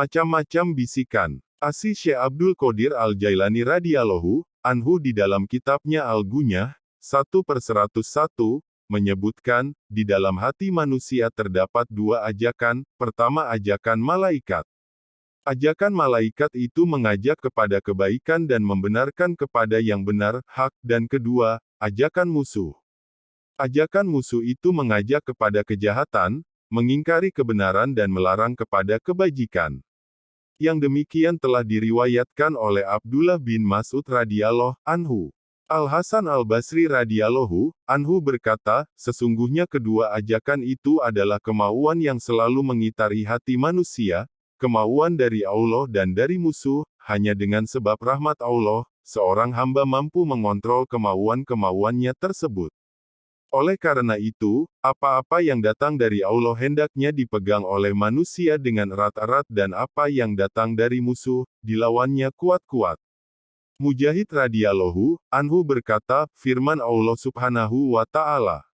Macam-macam bisikan. Asy Syekh Abdul Qadir Al-Jailani radhiyallahu anhu di dalam kitabnya Al-Gunyah, 1/101, menyebutkan, di dalam hati manusia terdapat dua ajakan. Pertama, ajakan malaikat. Ajakan malaikat itu mengajak kepada kebaikan dan membenarkan kepada yang benar, hak, dan kedua, ajakan musuh. Ajakan musuh itu mengajak kepada kejahatan, mengingkari kebenaran dan melarang kepada kebajikan. Yang demikian telah diriwayatkan oleh Abdullah bin Mas'ud radhiyallahu anhu. Al-Hasan Al-Basri radhiyallahu anhu berkata, sesungguhnya kedua ajakan itu adalah kemauan yang selalu mengitari hati manusia, kemauan dari Allah dan dari musuh. Hanya dengan sebab rahmat Allah, seorang hamba mampu mengontrol kemauan-kemauannya tersebut. Oleh karena itu, apa-apa yang datang dari Allah hendaknya dipegang oleh manusia dengan erat-erat dan apa yang datang dari musuh, dilawannya kuat-kuat. Mujahid radhiyallahu anhu berkata, firman Allah subhanahu wa ta'ala.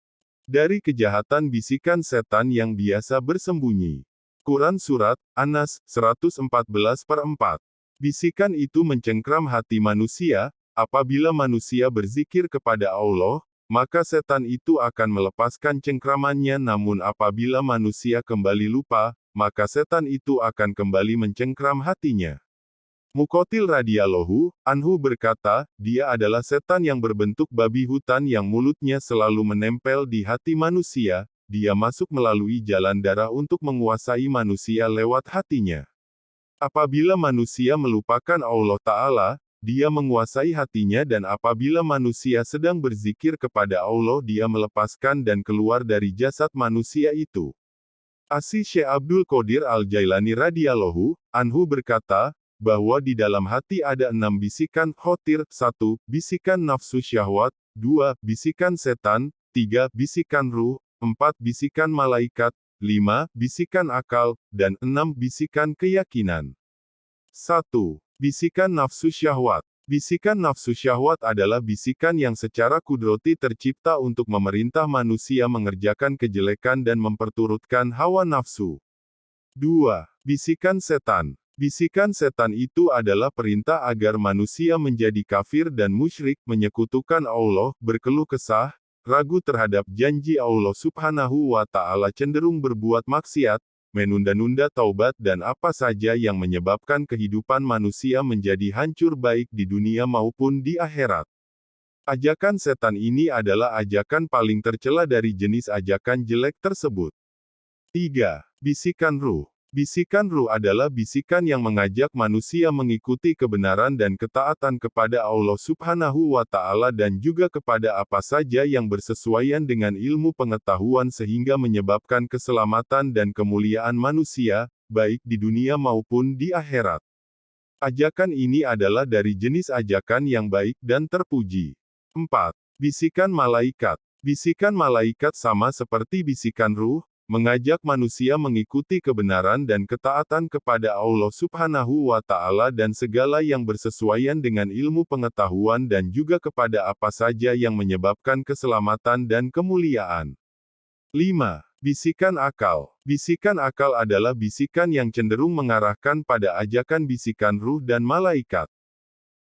Dari kejahatan bisikan setan yang biasa bersembunyi. Quran Surat An-Nas 114/4. Bisikan itu mencengkram hati manusia. Apabila manusia berzikir kepada Allah, maka setan itu akan melepaskan cengkramannya, namun apabila manusia kembali lupa, maka setan itu akan kembali mencengkram hatinya. Muqatil radhiyallahu anhu berkata, dia adalah setan yang berbentuk babi hutan yang mulutnya selalu menempel di hati manusia, dia masuk melalui jalan darah untuk menguasai manusia lewat hatinya. Apabila manusia melupakan Allah Ta'ala, dia menguasai hatinya, dan apabila manusia sedang berzikir kepada Allah, dia melepaskan dan keluar dari jasad manusia itu. Asy Syekh Abdul Qadir Al-Jailani radhiyallahu anhu berkata, bahwa di dalam hati ada 6 bisikan khotir. 1. Bisikan nafsu syahwat. 2. Bisikan setan. 3. Bisikan ruh. 4. Bisikan malaikat. 5. Bisikan akal. Dan 6. Bisikan keyakinan. 1. Bisikan nafsu syahwat. Bisikan nafsu syahwat adalah bisikan yang secara kudrati tercipta untuk memerintah manusia mengerjakan kejelekan dan memperturutkan hawa nafsu. 2. Bisikan setan. Bisikan setan itu adalah perintah agar manusia menjadi kafir dan musyrik, menyekutukan Allah, berkeluh kesah, ragu terhadap janji Allah subhanahu wa ta'ala, cenderung berbuat maksiat, menunda-nunda taubat, dan apa saja yang menyebabkan kehidupan manusia menjadi hancur baik di dunia maupun di akhirat. Ajakan setan ini adalah ajakan paling tercela dari jenis ajakan jelek tersebut. 3. Bisikan ruh. Bisikan ruh adalah bisikan yang mengajak manusia mengikuti kebenaran dan ketaatan kepada Allah subhanahu wa ta'ala dan juga kepada apa saja yang bersesuaian dengan ilmu pengetahuan sehingga menyebabkan keselamatan dan kemuliaan manusia, baik di dunia maupun di akhirat. Ajakan ini adalah dari jenis ajakan yang baik dan terpuji. 4. Bisikan malaikat. Bisikan malaikat sama seperti bisikan ruh, mengajak manusia mengikuti kebenaran dan ketaatan kepada Allah subhanahu wa ta'ala dan segala yang bersesuaian dengan ilmu pengetahuan dan juga kepada apa saja yang menyebabkan keselamatan dan kemuliaan. 5. Bisikan akal. Bisikan akal adalah bisikan yang cenderung mengarahkan pada ajakan bisikan ruh dan malaikat.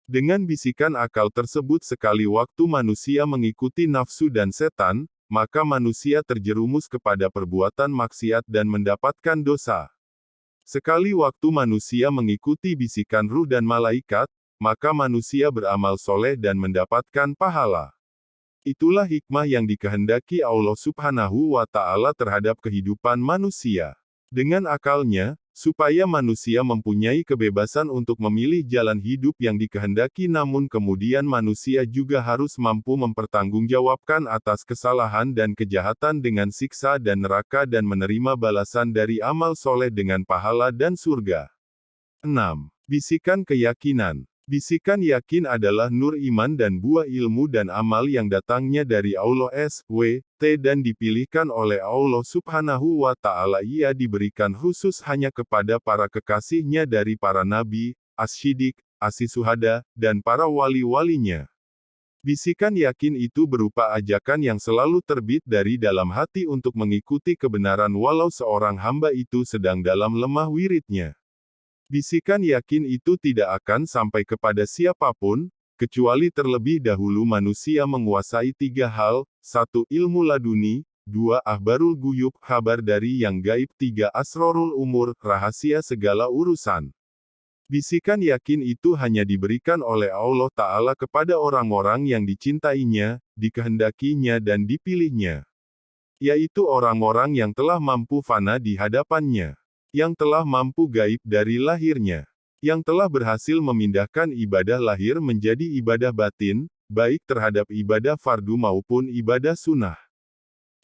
Dengan bisikan akal tersebut, sekali waktu manusia mengikuti nafsu dan setan, maka manusia terjerumus kepada perbuatan maksiat dan mendapatkan dosa. Sekali waktu manusia mengikuti bisikan ruh dan malaikat, maka manusia beramal soleh dan mendapatkan pahala. Itulah hikmah yang dikehendaki Allah subhanahu wa ta'ala terhadap kehidupan manusia. Dengan akalnya, supaya manusia mempunyai kebebasan untuk memilih jalan hidup yang dikehendaki, namun kemudian manusia juga harus mampu mempertanggungjawabkan atas kesalahan dan kejahatan dengan siksa dan neraka dan menerima balasan dari amal soleh dengan pahala dan surga. 6. Bisikan keyakinan. Bisikan yakin adalah nur iman dan buah ilmu dan amal yang datangnya dari Allah SWT dan dipilihkan oleh Allah subhanahu wa ta'ala. Ia diberikan khusus hanya kepada para kekasihnya dari para nabi, as-syidik, as-syuhada, dan para wali-walinya. Bisikan yakin itu berupa ajakan yang selalu terbit dari dalam hati untuk mengikuti kebenaran walau seorang hamba itu sedang dalam lemah wiridnya. Bisikan yakin itu tidak akan sampai kepada siapapun, kecuali terlebih dahulu manusia menguasai 3 hal, 1. Ilmu laduni, 2. Akhbarul guyub, kabar dari yang gaib, 3. Asrorul umur, rahasia segala urusan. Bisikan yakin itu hanya diberikan oleh Allah Ta'ala kepada orang-orang yang dicintainya, dikehendakinya dan dipilihnya. Yaitu orang-orang yang telah mampu fana di hadapannya. Yang telah mampu gaib dari lahirnya. Yang telah berhasil memindahkan ibadah lahir menjadi ibadah batin, baik terhadap ibadah fardu maupun ibadah sunnah.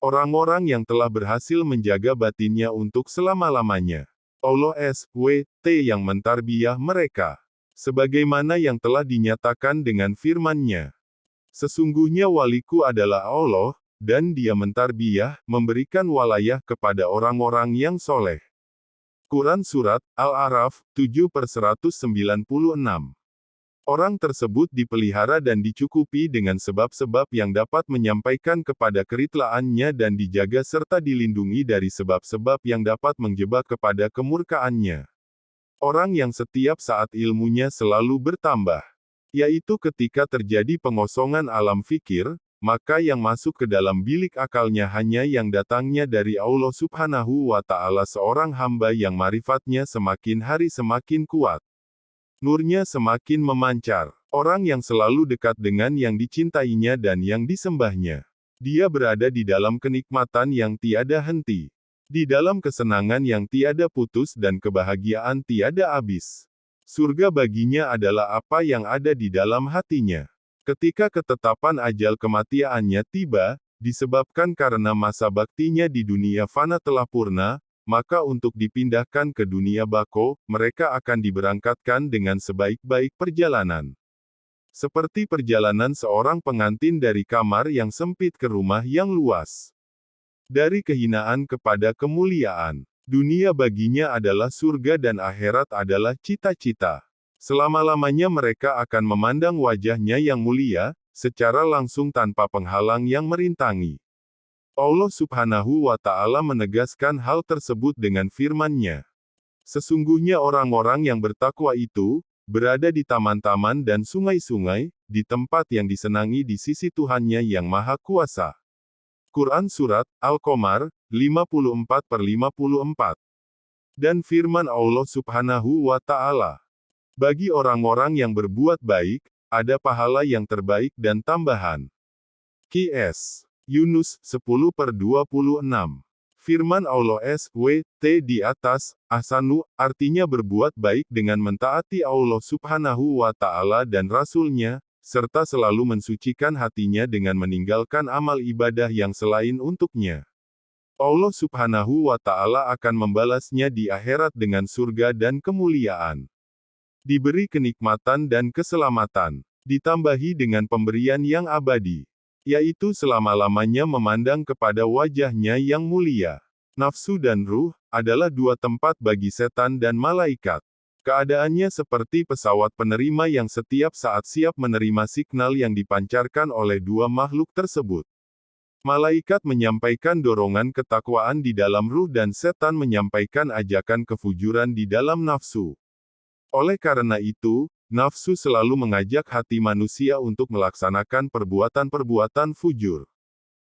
Orang-orang yang telah berhasil menjaga batinnya untuk selama-lamanya. Allah SWT yang mentarbiyah mereka. Sebagaimana yang telah dinyatakan dengan firman-Nya. Sesungguhnya waliku adalah Allah, dan Dia mentarbiyah, memberikan walayah kepada orang-orang yang soleh. Quran Surat Al-A'raf 7/196. Orang tersebut dipelihara dan dicukupi dengan sebab-sebab yang dapat menyampaikan kepada keritlaannya dan dijaga serta dilindungi dari sebab-sebab yang dapat menjebak kepada kemurkaannya. Orang yang setiap saat ilmunya selalu bertambah. Yaitu ketika terjadi pengosongan alam fikir, maka yang masuk ke dalam bilik akalnya hanya yang datangnya dari Allah Subhanahu wa Ta'ala, seorang hamba yang marifatnya semakin hari semakin kuat. Nurnya semakin memancar. Orang yang selalu dekat dengan yang dicintainya dan yang disembahnya. Dia berada di dalam kenikmatan yang tiada henti. Di dalam kesenangan yang tiada putus dan kebahagiaan tiada habis. Surga baginya adalah apa yang ada di dalam hatinya. Ketika ketetapan ajal kematiannya tiba, disebabkan karena masa baktinya di dunia fana telah purna, maka untuk dipindahkan ke dunia bako, mereka akan diberangkatkan dengan sebaik-baik perjalanan. Seperti perjalanan seorang pengantin dari kamar yang sempit ke rumah yang luas. Dari kehinaan kepada kemuliaan. Dunia baginya adalah surga dan akhirat adalah cita-cita. Selama-lamanya mereka akan memandang wajahnya yang mulia, secara langsung tanpa penghalang yang merintangi. Allah Subhanahu wa Ta'ala menegaskan hal tersebut dengan firman-Nya. Sesungguhnya orang-orang yang bertakwa itu, berada di taman-taman dan sungai-sungai, di tempat yang disenangi di sisi Tuhannya yang Maha Kuasa. Quran Surat Al-Qamar 54/54. Dan firman Allah Subhanahu wa Ta'ala. Bagi orang-orang yang berbuat baik, ada pahala yang terbaik dan tambahan. Qs. Yunus 10/26. Firman Allah SWT di atas, ahsanu, artinya berbuat baik dengan mentaati Allah Subhanahu wa Ta'ala dan Rasul-Nya, serta selalu mensucikan hatinya dengan meninggalkan amal ibadah yang selain untuknya. Allah Subhanahu wa Ta'ala akan membalasnya di akhirat dengan surga dan kemuliaan. Diberi kenikmatan dan keselamatan, ditambahi dengan pemberian yang abadi, yaitu selama-lamanya memandang kepada wajahnya yang mulia. Nafsu dan ruh, adalah dua tempat bagi setan dan malaikat. Keadaannya seperti pesawat penerima yang setiap saat siap menerima signal yang dipancarkan oleh dua makhluk tersebut. Malaikat menyampaikan dorongan ketakwaan di dalam ruh dan setan menyampaikan ajakan kefujuran di dalam nafsu. Oleh karena itu, nafsu selalu mengajak hati manusia untuk melaksanakan perbuatan-perbuatan fujur.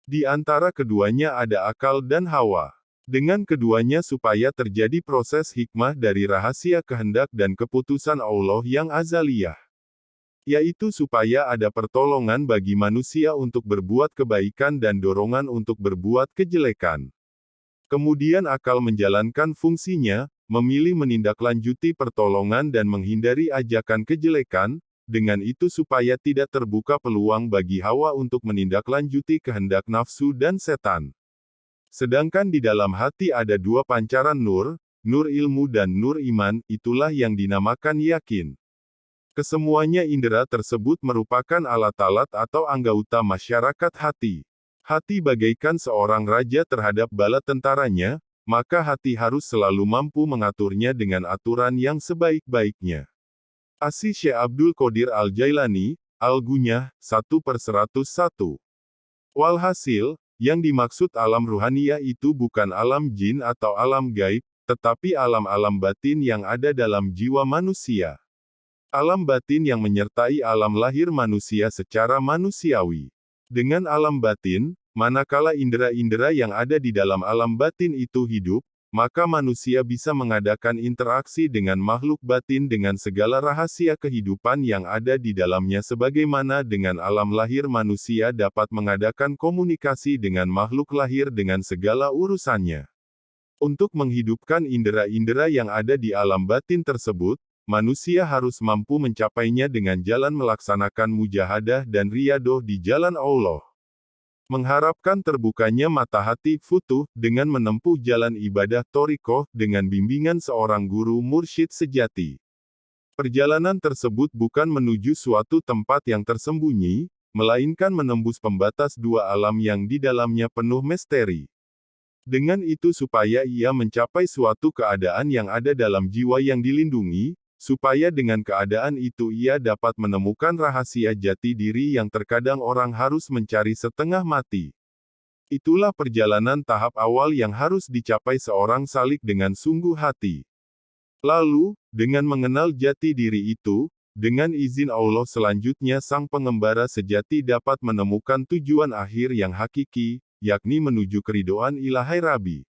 Di antara keduanya ada akal dan hawa. Dengan keduanya supaya terjadi proses hikmah dari rahasia kehendak dan keputusan Allah yang azaliyah. Yaitu supaya ada pertolongan bagi manusia untuk berbuat kebaikan dan dorongan untuk berbuat kejelekan. Kemudian akal menjalankan fungsinya, memilih menindaklanjuti pertolongan dan menghindari ajakan kejelekan, dengan itu supaya tidak terbuka peluang bagi hawa untuk menindaklanjuti kehendak nafsu dan setan. Sedangkan di dalam hati ada dua pancaran nur, nur ilmu dan nur iman, itulah yang dinamakan yakin. Kesemuanya indera tersebut merupakan alat-alat atau anggota masyarakat hati. Hati bagaikan seorang raja terhadap bala tentaranya, maka hati harus selalu mampu mengaturnya dengan aturan yang sebaik-baiknya. Asy Syekh Abdul Qadir Al-Jailani, Al-Gunyah, 1/101. Walhasil, yang dimaksud alam ruhaniyah itu bukan alam jin atau alam gaib, tetapi alam-alam batin yang ada dalam jiwa manusia. Alam batin yang menyertai alam lahir manusia secara manusiawi. Dengan alam batin, manakala indera-indera yang ada di dalam alam batin itu hidup, maka manusia bisa mengadakan interaksi dengan makhluk batin dengan segala rahasia kehidupan yang ada di dalamnya sebagaimana dengan alam lahir manusia dapat mengadakan komunikasi dengan makhluk lahir dengan segala urusannya. Untuk menghidupkan indera-indera yang ada di alam batin tersebut, manusia harus mampu mencapainya dengan jalan melaksanakan mujahadah dan riyadoh di jalan Allah. Mengharapkan terbukanya mata hati futuh dengan menempuh jalan ibadah thoriqoh dengan bimbingan seorang guru mursyid sejati. Perjalanan tersebut bukan menuju suatu tempat yang tersembunyi, melainkan menembus pembatas dua alam yang di dalamnya penuh misteri. Dengan itu supaya ia mencapai suatu keadaan yang ada dalam jiwa yang dilindungi, supaya dengan keadaan itu ia dapat menemukan rahasia jati diri yang terkadang orang harus mencari setengah mati. Itulah perjalanan tahap awal yang harus dicapai seorang salik dengan sungguh hati. Lalu, dengan mengenal jati diri itu, dengan izin Allah selanjutnya sang pengembara sejati dapat menemukan tujuan akhir yang hakiki, yakni menuju keridhaan Ilahai Rabbi.